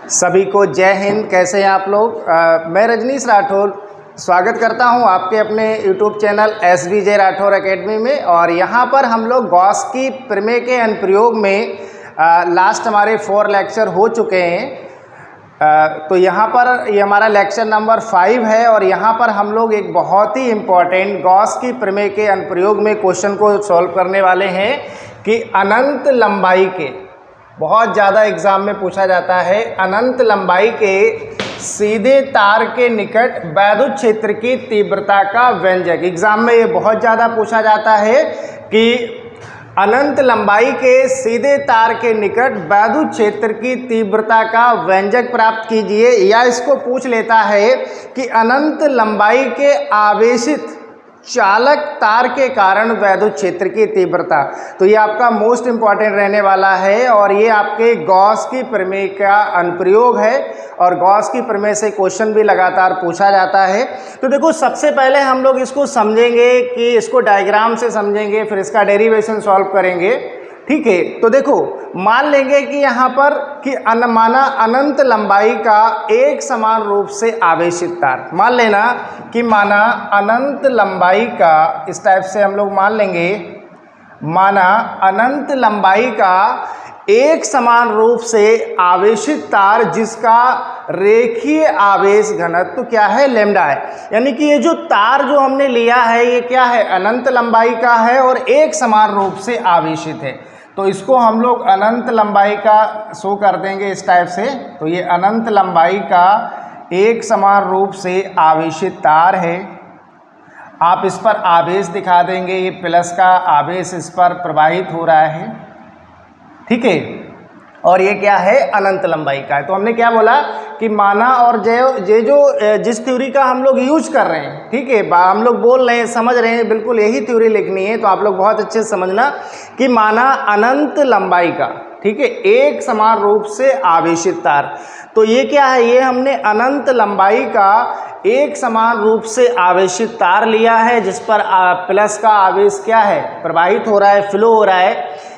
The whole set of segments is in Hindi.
सभी को जय हिंद। कैसे हैं आप लोग? मैं रजनीश राठौर स्वागत करता हूं आपके अपने YouTube channel SVJ Rathore academy में। और यहां पर हम लोग गॉस की प्रमेय के अनुप्रयोग में लास्ट हमारे 4 लेक्चर हो चुके हैं। तो यहां पर ये हमारा लेक्चर नंबर 5 है और यहां पर हम लोग एक बहुत ही इम्पॉर्टेंट गॉस की प्रमेय के अनुप्रयोग में क्वेश्चन को सॉल्व करने वाले हैं कि अनंत लंबाई के, बहुत ज़्यादा एग्जाम में पूछा जाता है, अनंत लंबाई के सीधे तार के निकट वैद्युत क्षेत्र की तीव्रता का व्यंजक। एग्जाम में ये बहुत ज़्यादा पूछा जाता है कि अनंत लंबाई के सीधे तार के निकट वैद्युत क्षेत्र की तीव्रता का व्यंजक प्राप्त कीजिए। या इसको पूछ लेता है कि अनंत लंबाई के आवेशित चालक तार के कारण वैद्युत क्षेत्र की तीव्रता। तो ये आपका मोस्ट इम्पॉर्टेंट रहने वाला है और ये आपके गॉस की प्रमेय का अनुप्रयोग है और गॉस की प्रमेय से क्वेश्चन भी लगातार पूछा जाता है। तो देखो, सबसे पहले हम लोग इसको समझेंगे कि इसको डायग्राम से समझेंगे, फिर इसका डेरिवेशन सॉल्व करेंगे। ठीक है, तो देखो, मान लेंगे कि यहाँ पर कि माना अनंत लंबाई का एक समान रूप से आवेशित तार, मान लेना कि माना अनंत लंबाई का, इस टाइप से हम लोग मान लेंगे, माना अनंत लंबाई का एक समान रूप से आवेशित तार जिसका रेखीय आवेश घनत्व तो क्या है, लैम्डा है। यानी कि ये जो तार जो हमने लिया है ये क्या है, अनंत लंबाई का है और एक समान रूप से आवेशित है। तो इसको हम लोग अनंत लंबाई का शो कर देंगे इस टाइप से। तो ये अनंत लंबाई का एक समान रूप से आवेशित तार है। आप इस पर आवेश दिखा देंगे, ये प्लस का आवेश इस पर प्रवाहित हो रहा है। ठीक है, और ये क्या है, अनंत लंबाई का है। तो हमने क्या बोला कि माना, और जिस थ्योरी का हम लोग यूज कर रहे हैं, ठीक है, हम लोग बोल रहे हैं, समझ रहे हैं, बिल्कुल यही थ्योरी लिखनी है। तो आप लोग बहुत अच्छे से समझना कि माना अनंत लंबाई का, ठीक है, एक समान रूप से आवेशित तार। तो ये क्या है, ये हमने अनंत लंबाई का एक समान रूप से आवेशित तार लिया है जिस पर प्लस का आवेश क्या है, प्रवाहित हो रहा है, फ्लो हो रहा है।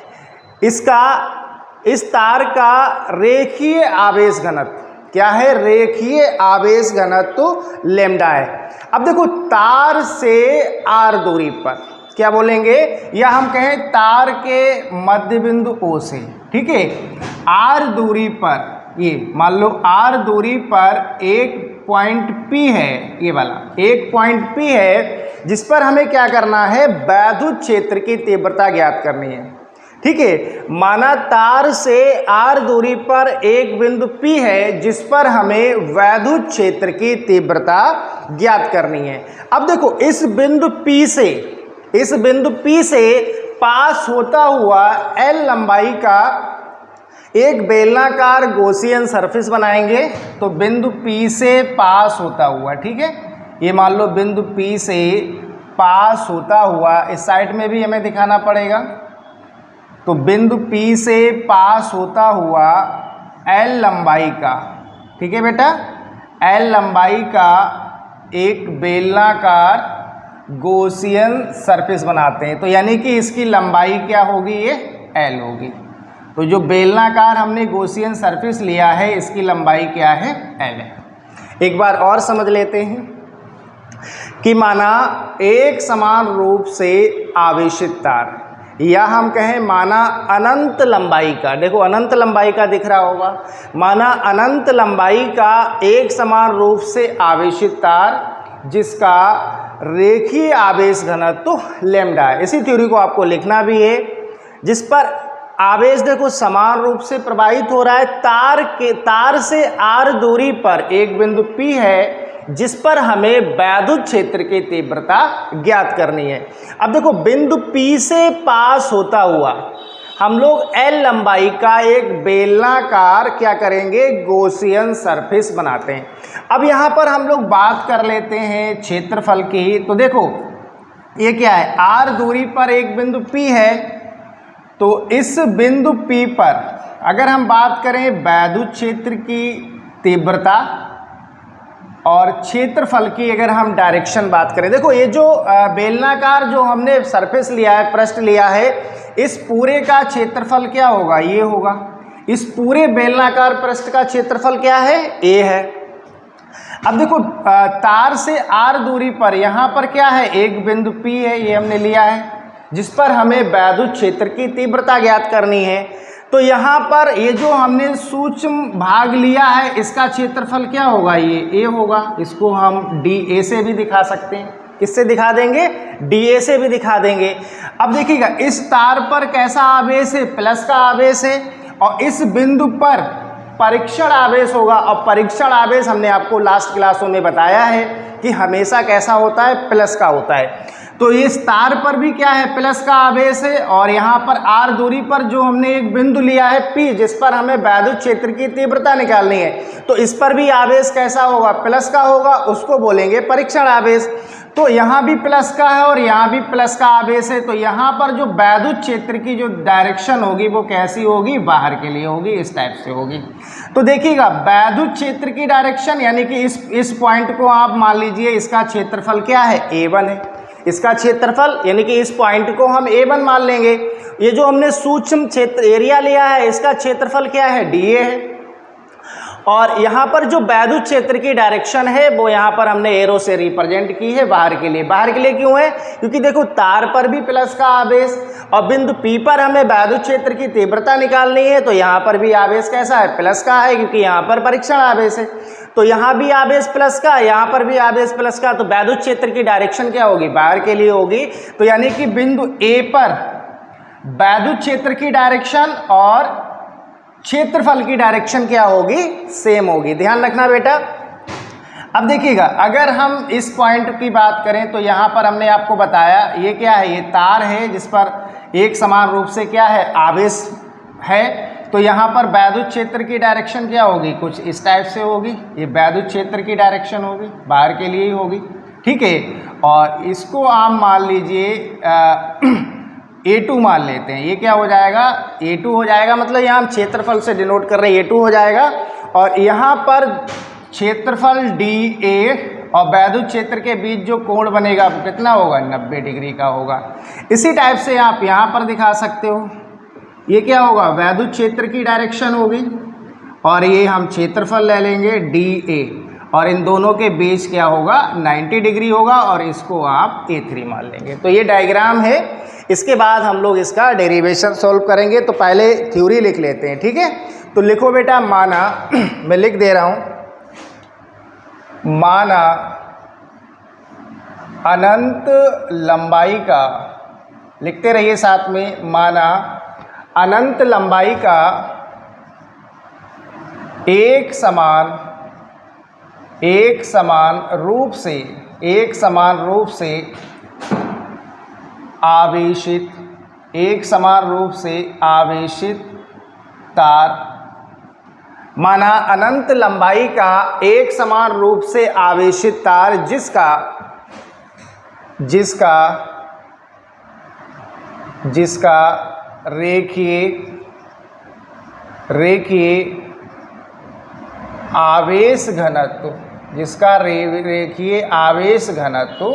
इस तार का रेखीय आवेश घनत्व क्या है, रेखीय आवेश घनत्व लैम्डा है। अब देखो, तार से आर दूरी पर क्या बोलेंगे, या हम कहें तार के मध्य बिंदु O से, ठीक है, आर दूरी पर, ये मान लो आर दूरी पर एक पॉइंट P है, ये वाला एक पॉइंट P है जिस पर हमें क्या करना है, वैद्युत क्षेत्र की तीव्रता ज्ञात करनी है। ठीक है, माना तार से आर दूरी पर एक बिंदु P है जिस पर हमें वैद्युत क्षेत्र की तीव्रता ज्ञात करनी है। अब देखो, इस बिंदु P से पास होता हुआ L लंबाई का एक बेलनाकार गॉसियन सरफेस बनाएंगे। तो बिंदु P से पास होता हुआ, ठीक है, ये मान लो बिंदु P से पास होता हुआ, इस साइड में भी हमें दिखाना पड़ेगा। तो बिंदु P से पास होता हुआ L लंबाई का, ठीक है बेटा, L लंबाई का एक बेलनाकार गॉसियन सरफेस बनाते हैं। तो यानी कि इसकी लंबाई क्या होगी, ये L होगी। तो जो बेलनाकार हमने गॉसियन सरफेस लिया है इसकी लंबाई क्या है, L है। एक बार और समझ लेते हैं कि माना एक समान रूप से आवेशित तार, या हम कहें माना अनंत लंबाई का, देखो अनंत लंबाई का दिख रहा होगा, माना अनंत लंबाई का एक समान रूप से आवेशित तार जिसका रेखीय आवेश घनत्व लैम्डा है। इसी थ्योरी को आपको लिखना भी है, जिस पर आवेश देखो समान रूप से प्रवाहित हो रहा है। तार से आर दूरी पर एक बिंदु P है जिस पर हमें वैद्युत क्षेत्र की तीव्रता ज्ञात करनी है। अब देखो, बिंदु P से पास होता हुआ हम लोग L लंबाई का एक बेलनाकार क्या करेंगे, गॉसियन सरफेस बनाते हैं। अब यहाँ पर हम लोग बात कर लेते हैं क्षेत्रफल की। तो देखो, ये क्या है, R दूरी पर एक बिंदु P है। तो इस बिंदु P पर अगर हम बात करें वैद्युत क्षेत्र की तीव्रता और क्षेत्रफल की, अगर हम डायरेक्शन बात करें, देखो ये जो बेलनाकार जो हमने सरफेस लिया है, पृष्ठ लिया है, इस पूरे का क्षेत्रफल क्या होगा, ये होगा। इस पूरे बेलनाकार पृष्ठ का क्षेत्रफल क्या है, a है। अब देखो तार से r दूरी पर यहाँ पर क्या है, एक बिंदु P है, ये हमने लिया है, जिस पर हमें वैद्युत क्षेत्र की तीव्रता ज्ञात करनी है। तो यहाँ पर ये जो हमने सूक्ष्म भाग लिया है इसका क्षेत्रफल क्या होगा, ये a होगा। इसको हम dA से भी दिखा सकते हैं। किससे दिखा देंगे, dA से भी दिखा देंगे। अब देखिएगा इस तार पर कैसा आवेश है, प्लस का आवेश है, और इस बिंदु पर परीक्षण आवेश होगा। और परीक्षण आवेश हमने आपको लास्ट क्लासों में बताया है कि हमेशा कैसा होता है, प्लस का होता है। तो इस तार पर भी क्या है, प्लस का आवेश है, और यहाँ पर r दूरी पर जो हमने एक बिंदु लिया है P, जिस पर हमें वैद्युत क्षेत्र की तीव्रता निकालनी है, तो इस पर भी आवेश कैसा होगा, प्लस का होगा, उसको बोलेंगे परीक्षण आवेश। तो यहाँ भी प्लस का है और यहाँ भी प्लस का आवेश है। तो यहाँ पर जो वैद्युत क्षेत्र की जो डायरेक्शन होगी वो कैसी होगी, बाहर के लिए होगी, इस टाइप से होगी। तो देखिएगा वैद्युत क्षेत्र की डायरेक्शन यानी कि इस पॉइंट को आप मान लीजिए, इसका क्षेत्रफल क्या है, A1 है। इसका क्षेत्रफल यानी कि इस पॉइंट को हम A1 मान लेंगे। ये जो हमने सूक्ष्म क्षेत्र एरिया लिया है इसका क्षेत्रफल क्या है, dA है। और यहाँ पर जो वैद्युत क्षेत्र की डायरेक्शन है वो यहाँ पर हमने एरो से रिप्रेजेंट की है बाहर के लिए। बाहर के लिए क्यों है, क्योंकि देखो तार पर भी प्लस का आवेश और बिंदु P पर हमें वैद्युत क्षेत्र की तीव्रता निकालनी है, तो यहाँ पर भी आवेश कैसा है, प्लस का है, क्योंकि यहाँ पर परीक्षण आवेश है। तो यहाँ भी आवेश प्लस का, यहाँ पर भी आवेश प्लस का, तो वैद्युत क्षेत्र की डायरेक्शन क्या होगी, बाहर के लिए होगी। तो यानी कि बिंदु A पर वैद्युत क्षेत्र की डायरेक्शन और क्षेत्रफल की डायरेक्शन क्या होगी, सेम होगी। ध्यान रखना बेटा। अब देखिएगा अगर हम इस पॉइंट की बात करें तो यहाँ पर हमने आपको बताया ये क्या है, ये तार है जिस पर एक समान रूप से क्या है, आवेश है। तो यहाँ पर वैद्युत क्षेत्र की डायरेक्शन क्या होगी, कुछ इस टाइप से होगी। ये वैद्युत क्षेत्र की डायरेक्शन होगी, बाहर के लिए ही होगी, ठीक है। और इसको आप मान लीजिए A2 मान लेते हैं। ये क्या हो जाएगा, A2 हो जाएगा, मतलब यहाँ हम क्षेत्रफल से डिनोट कर रहे हैं, A2 हो जाएगा। और यहाँ पर क्षेत्रफल dA और वैद्युत क्षेत्र के बीच जो कोण बनेगा वो कितना होगा, 90 डिग्री का होगा। इसी टाइप से आप यहाँ पर दिखा सकते हो। ये क्या होगा, वैद्युत क्षेत्र की डायरेक्शन होगी और ये हम क्षेत्रफल ले लेंगे dA, और इन दोनों के बीच क्या होगा, 90 डिग्री होगा, और इसको आप A3 मान लेंगे। तो ये डायग्राम है। इसके बाद हम लोग इसका डेरिवेशन सॉल्व करेंगे। तो पहले थ्योरी लिख लेते हैं, ठीक है। तो लिखो बेटा, माना मैं लिख दे रहा हूँ, माना अनंत लंबाई का, लिखते रहिए साथ में, माना अनंत लंबाई का एक समान रूप से आवेशित तार, माना अनंत लंबाई का एक समान रूप से आवेशित तार जिसका रेखीय आवेश घनत्व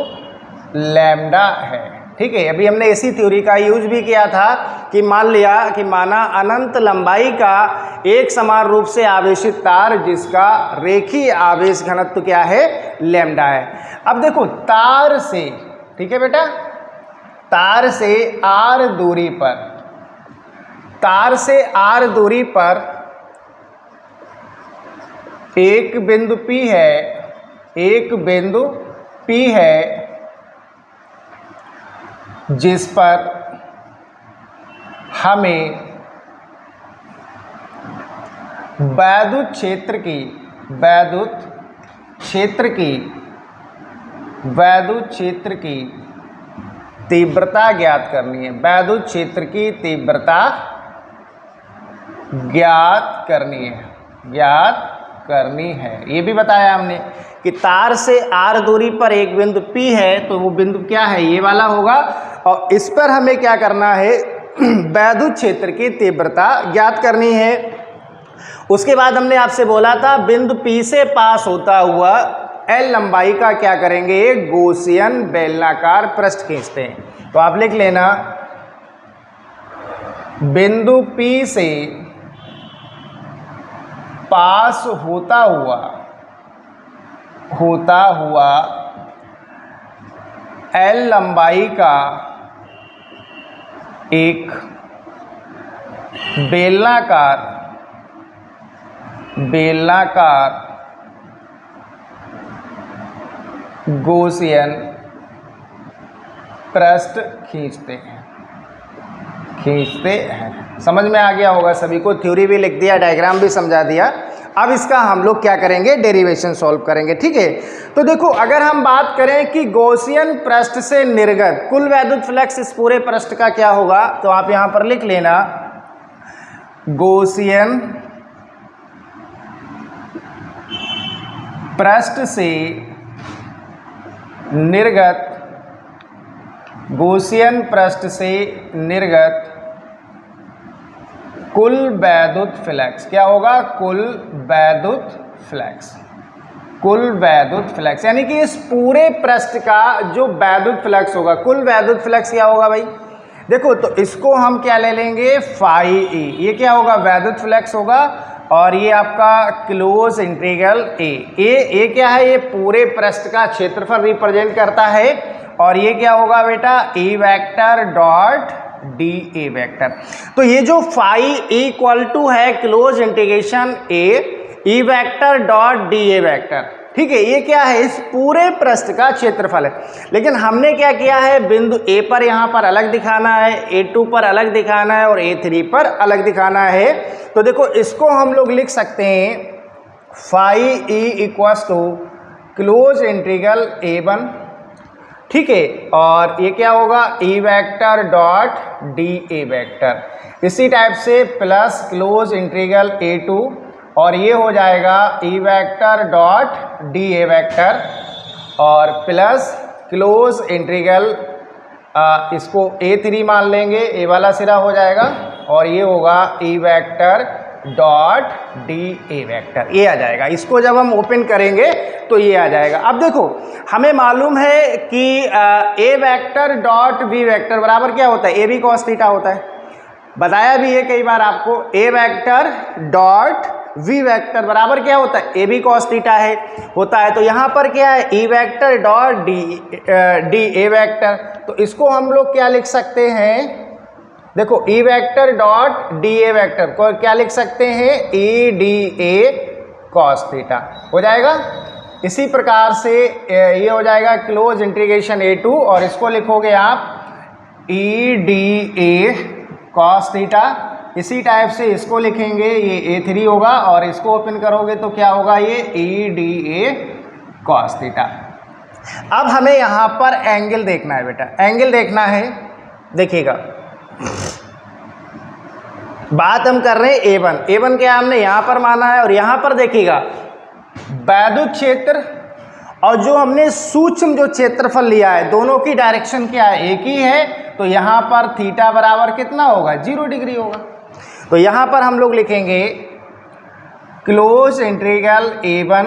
लैम्डा है, ठीक है। अभी हमने इसी थ्योरी का यूज भी किया था कि मान लिया कि माना अनंत लंबाई का एक समान रूप से आवेशित तार जिसका रेखीय आवेश घनत्व क्या है, लैम्डा है। अब देखो तार से, ठीक है बेटा, तार से r दूरी पर एक बिंदु P है, जिस पर हमें वैद्युत क्षेत्र की तीव्रता ज्ञात करनी है। वैद्युत क्षेत्र की तीव्रता ज्ञात करनी है। ये भी बताया हमने कि तार से r दूरी पर एक बिंदु P है, तो वो बिंदु क्या है, ये वाला होगा, और इस पर हमें क्या करना है, वैद्युत क्षेत्र की तीव्रता ज्ञात करनी है। उसके बाद हमने आपसे बोला था बिंदु P से पास होता हुआ L लंबाई का क्या करेंगे, एक गॉसियन बेलनाकार पृष्ठ खींचते हैं। तो आप लिख लेना, बिंदु P से पास होता हुआ L लंबाई का एक बेलनाकार गॉसियन पृष्ठ खींचते हैं। समझ में आ गया होगा सभी को, थ्योरी भी लिख दिया, डायग्राम भी समझा दिया। अब इसका हम लोग क्या करेंगे, डेरिवेशन सॉल्व करेंगे, ठीक है। तो देखो, अगर हम बात करें कि गॉसियन पृष्ठ से निर्गत कुल वैद्युत फ्लक्स इस पूरे पृष्ठ का क्या होगा, तो आप यहां पर लिख लेना, गॉसियन पृष्ठ से निर्गत कुल वैद्युत फ्लक्स क्या होगा, कुल वैद्युत फ्लक्स यानी कि इस पूरे पृष्ठ का जो वैद्युत फ्लक्स होगा, कुल वैद्युत फ्लक्स क्या होगा भाई। देखो, तो इसको हम क्या ले लेंगे, फाई ए, ये क्या होगा, वैद्युत फ्लक्स होगा, और ये आपका क्लोज इंटीग्रल ए क्या है, ये पूरे पृष्ठ का क्षेत्रफल रिप्रेजेंट करता है, और ये क्या होगा बेटा, A vector dot D A vector. तो ये जो फाई इक्वल टू है close integration A vector dot D A vector, ठीक है, ये क्या है, इस पूरे पृष्ठ का क्षेत्रफल है। लेकिन हमने क्या किया है, बिंदु ए पर यहाँ पर अलग दिखाना है, A2 पर अलग दिखाना है, और A3 पर अलग दिखाना है। तो देखो, इसको हम लोग लिख सकते हैं phi E equals to close integral A1, ठीक है, और ये क्या होगा, E vector dot D A vector, इसी टाइप से प्लस क्लोज इंटीग्रल A2, और ये हो जाएगा E vector dot D A vector, और प्लस क्लोज इंटीग्रल इसको A3 मान लेंगे, ए वाला सिरा हो जाएगा, और ये होगा E vector dot D A vector, ये आ जाएगा। इसको जब हम ओपन करेंगे तो ये आ जाएगा। अब देखो, हमें मालूम है कि ए वेक्टर डॉट बी वेक्टर बराबर क्या होता है, ए बी कॉस थीटा होता है, बताया भी है कई बार आपको। ए वेक्टर डॉट वी वेक्टर बराबर क्या होता है, ए बी कॉस थीटा होता है। तो यहाँ पर क्या है, ई vector dot D A vector, तो इसको हम लोग क्या लिख सकते हैं, देखो, ई vector dot D A vector को क्या लिख सकते हैं, E D A cos theta हो जाएगा। इसी प्रकार से ये हो जाएगा क्लोज इंटीग्रेशन A2, और इसको लिखोगे आप E D A cos theta. इसी टाइप से इसको लिखेंगे, ये A3 होगा, और इसको ओपन करोगे तो क्या होगा, ये E D A cos theta. अब हमें यहाँ पर एंगल देखना है बेटा, एंगल देखना है। देखिएगा, बात हम कर रहे हैं A1 क्या हमने यहाँ पर माना है, और यहाँ पर देखिएगा वैद्युत क्षेत्र और जो हमने सूक्ष्म जो क्षेत्रफल लिया है, दोनों की डायरेक्शन क्या है, एक ही है। तो यहाँ पर थीटा बराबर कितना होगा, 0 डिग्री होगा। तो यहाँ पर हम लोग लिखेंगे क्लोज इंटीग्रल A1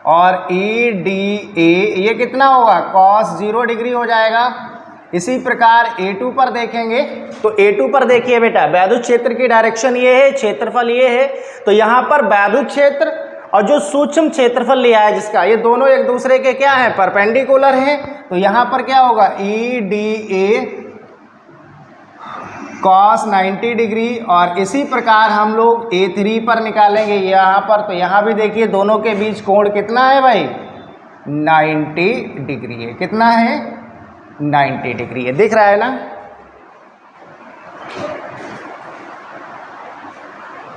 और ई डी ए, ये कितना होगा, कॉस 0 डिग्री हो जाएगा। इसी प्रकार A2 पर देखेंगे, तो A2 पर देखिए बेटा, वैद्युत क्षेत्र की डायरेक्शन ये है, क्षेत्रफल ये है। तो यहाँ पर वैद्युत क्षेत्र और जो सूक्ष्म क्षेत्रफल लिया है जिसका, ये दोनों एक दूसरे के क्या है, परपेंडिकुलर हैं। तो यहाँ पर क्या होगा, E D A cos 90 degree, और इसी प्रकार हम लोग A3 पर निकालेंगे यहाँ पर। तो यहाँ भी देखिए दोनों के बीच कोण कितना है भाई, 90 डिग्री है। कितना है, 90 डिग्री है, दिख रहा है ना,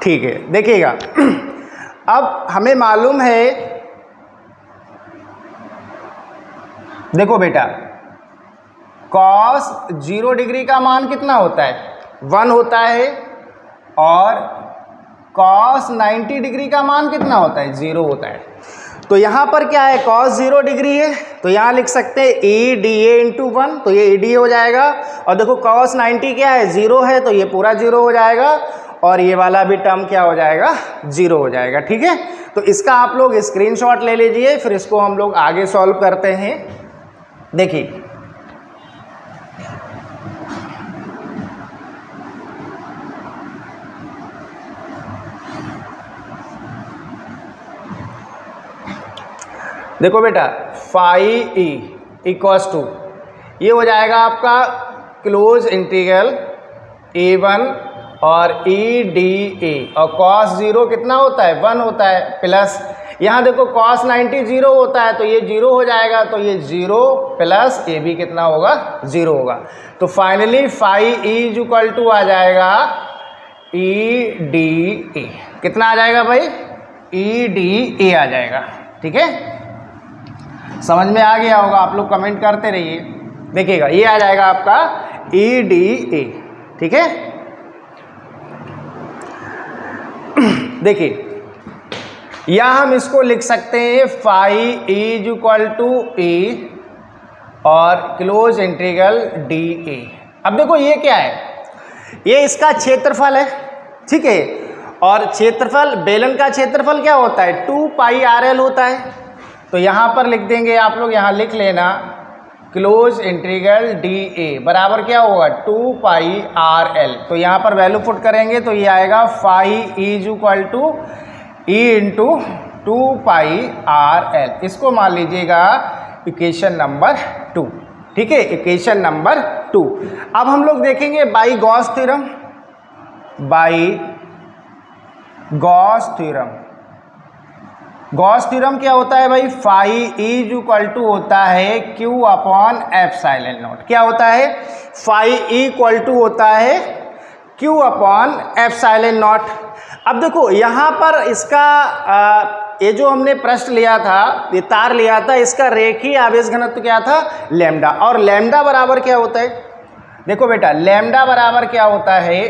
ठीक है। देखिएगा, अब हमें मालूम है, देखो बेटा, कॉस 0 डिग्री का मान कितना होता है, 1 होता है, और कॉस 90 डिग्री का मान कितना होता है, 0 होता है। तो यहाँ पर क्या है, कॉस 0 डिग्री है, तो यहाँ लिख सकते हैं ई डी ए इंटू 1, तो ये ई डी हो जाएगा। और देखो कॉस 90 क्या है, 0 है, तो ये पूरा 0 हो जाएगा, और ये वाला भी टर्म क्या हो जाएगा, 0 हो जाएगा, ठीक है। तो इसका आप लोग स्क्रीनशॉट ले लीजिए, फिर इसको हम लोग आगे सॉल्व करते हैं। देखिए, देखो बेटा फाई ई इक्वल्स टू, ये हो जाएगा आपका क्लोज इंटीग्रल A1 और ई डी ए, और कॉस 0 कितना होता है 1 होता है, प्लस यहाँ देखो कॉस 90 0 होता है तो ये 0 हो जाएगा, तो ये 0 प्लस ए बी कितना होगा 0 होगा। तो finally phi E is equal to आ जाएगा ई डी ए, कितना आ जाएगा भाई ई डी ए आ जाएगा। ठीक है, समझ में आ गया होगा, आप लोग कमेंट करते रहिए, देखिएगा ये आ जाएगा आपका ई डी ए। ठीक है, देखिए या हम इसको लिख सकते हैं फाई इज इक्वल टू ए और क्लोज इंटीग्रल डी ए। अब देखो ये क्या है, ये इसका क्षेत्रफल है। ठीक है, और क्षेत्रफल बेलन का क्षेत्रफल क्या होता है 2 पाई आर एल होता है, तो यहाँ पर लिख देंगे आप लोग, यहाँ लिख लेना क्लोज इंटीग्रल डी ए बराबर क्या होगा 2 पाई आर एल। तो यहाँ पर वैल्यू पुट करेंगे तो ये आएगा phi is equal to E into 2 pi R L. इसको मान लीजिएगा इक्वेशन नंबर 2। ठीक है, इक्वेशन नंबर 2। अब हम लोग देखेंगे by Gauss theorem. By Gauss theorem, Gauss theorem क्या होता है भाई, फाई इज इक्वल टू होता है क्यू अपॉन एप्सिलॉन नॉट। क्या होता है, फाई इक्वल टू होता है क्यू अपॉन एप्सिलॉन नॉट। अब देखो यहाँ पर इसका ये जो हमने प्रश्न लिया था, ये तार लिया था, इसका रेखीय आवेश घनत्व क्या था लैम्डा, और लैम्डा बराबर क्या होता है, देखो बेटा लैम्डा बराबर क्या होता है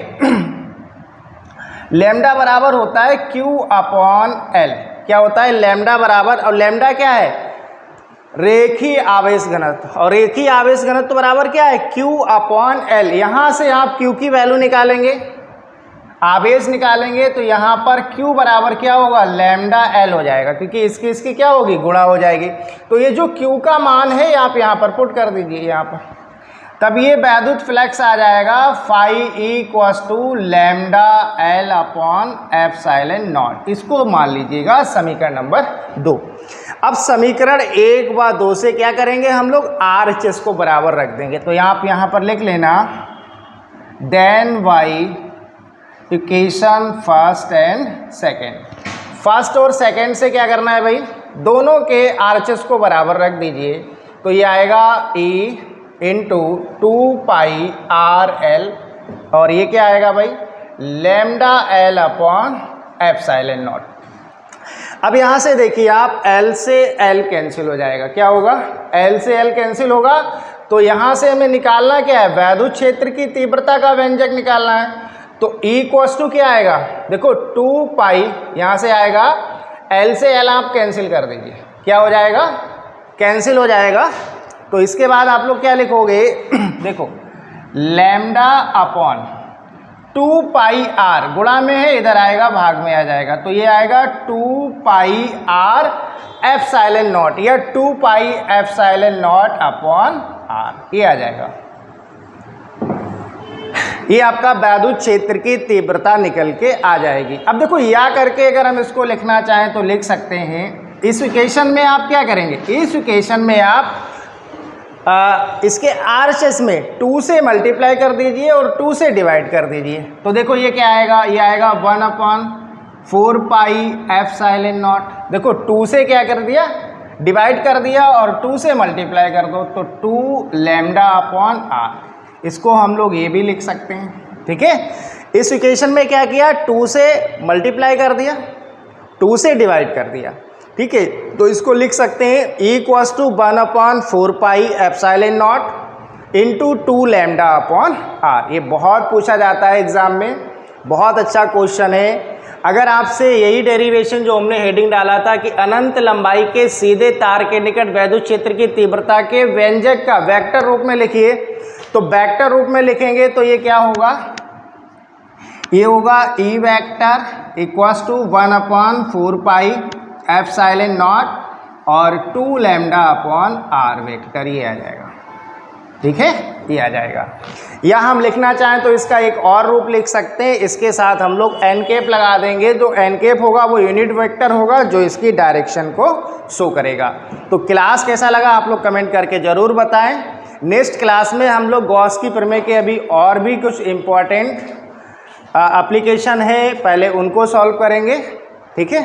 लैम्डा बराबर होता है क्यू अपॉन एल। क्या होता है लैम्डा बराबर, और लैम्डा क्या है रेखीय आवेश घनत्व, और रेखीय आवेश घनत्व बराबर क्या है क्यू अपॉन एल। यहाँ से आप क्यू की वैल्यू निकालेंगे, आवेश निकालेंगे, तो यहाँ पर Q बराबर क्या होगा लैम्डा L हो जाएगा, क्योंकि इसकी क्या होगी गुणा हो जाएगी। तो ये जो Q का मान है आप यहाँ पर पुट कर दीजिए यहाँ पर, तब ये वैद्युत फ्लक्स आ जाएगा phi equals to lambda L upon epsilon naught. इसको मान लीजिएगा समीकरण नंबर 2। अब समीकरण 1 व 2 से क्या करेंगे हम लोग RHS को बराबर रख देंगे। तो आप यहाँ पर लिख लेना then Y equation first and second. First और सेकेंड से क्या करना है भाई, दोनों के RHS को बराबर रख दीजिए। तो ये आएगा E into 2 pi R L, और ये क्या आएगा भाई lambda L upon epsilon not. अब यहाँ से देखिए आप L से L कैंसिल हो जाएगा, क्या होगा L से L कैंसिल होगा, तो यहाँ से हमें निकालना क्या है वैद्युत क्षेत्र की तीव्रता का व्यंजक निकालना है। तो E इक्वल्स टू क्या आएगा, देखो 2 पाई यहाँ से आएगा, L से L आप कैंसिल कर दीजिए, क्या हो जाएगा कैंसिल हो जाएगा। तो इसके बाद आप लोग क्या लिखोगे देखो लैम्डा अपॉन 2 पाई आर, गुणा में है इधर आएगा भाग में आ जाएगा, तो ये आएगा 2 पाई आर एप्सिलॉन नॉट, या 2 pi epsilon naught upon R, ये आ जाएगा। ये आपका वैद्युत क्षेत्र की तीव्रता निकल के आ जाएगी। अब देखो या करके अगर हम इसको लिखना चाहें तो लिख सकते हैं। इस इक्वेशन में आप क्या करेंगे, इस इक्वेशन में आप इसके RHS में 2 से मल्टीप्लाई कर दीजिए और 2 से डिवाइड कर दीजिए। तो देखो ये क्या आएगा, ये आएगा 1 अपॉन 4 पाई एप्सिलॉन नॉट। देखो 2 से क्या कर दिया डिवाइड कर दिया और 2 से मल्टीप्लाई कर दो, तो 2 लैम्डा अपॉन आर। इसको हम लोग ये भी लिख सकते हैं। ठीक है, इस इक्वेशन में क्या किया 2 से मल्टीप्लाई कर दिया, 2 से डिवाइड कर दिया। ठीक है, तो इसको लिख सकते हैं E equals to 1 upon 4 pi epsilon naught into 2 lambda upon R. ये बहुत पूछा जाता है एग्जाम में, बहुत अच्छा क्वेश्चन है। अगर आपसे यही डेरिवेशन जो हमने हेडिंग डाला था कि अनंत लंबाई के सीधे तार के निकट वैद्युत क्षेत्र की तीव्रता के व्यंजक का वेक्टर रूप में लिखिए, तो वेक्टर रूप में लिखेंगे तो ये क्या होगा, ये होगा E vector equals to 1 upon 4 pi epsilon naught और 2 लैम्डा अपॉन आर वेक्टर, ये आ जाएगा। ठीक है, ये आ जाएगा। या हम लिखना चाहें तो इसका एक और रूप लिख सकते हैं, इसके साथ हम लोग एन कैप लगा देंगे। जो एन कैप होगा वो यूनिट वेक्टर होगा जो इसकी डायरेक्शन को शो करेगा। तो क्लास कैसा लगा आप लोग कमेंट करके ज़रूर बताएं। नेक्स्ट क्लास में हम लोग गॉस की प्रमेय के अभी और भी कुछ इम्पॉर्टेंट एप्लीकेशन है, पहले उनको सॉल्व करेंगे। ठीक है।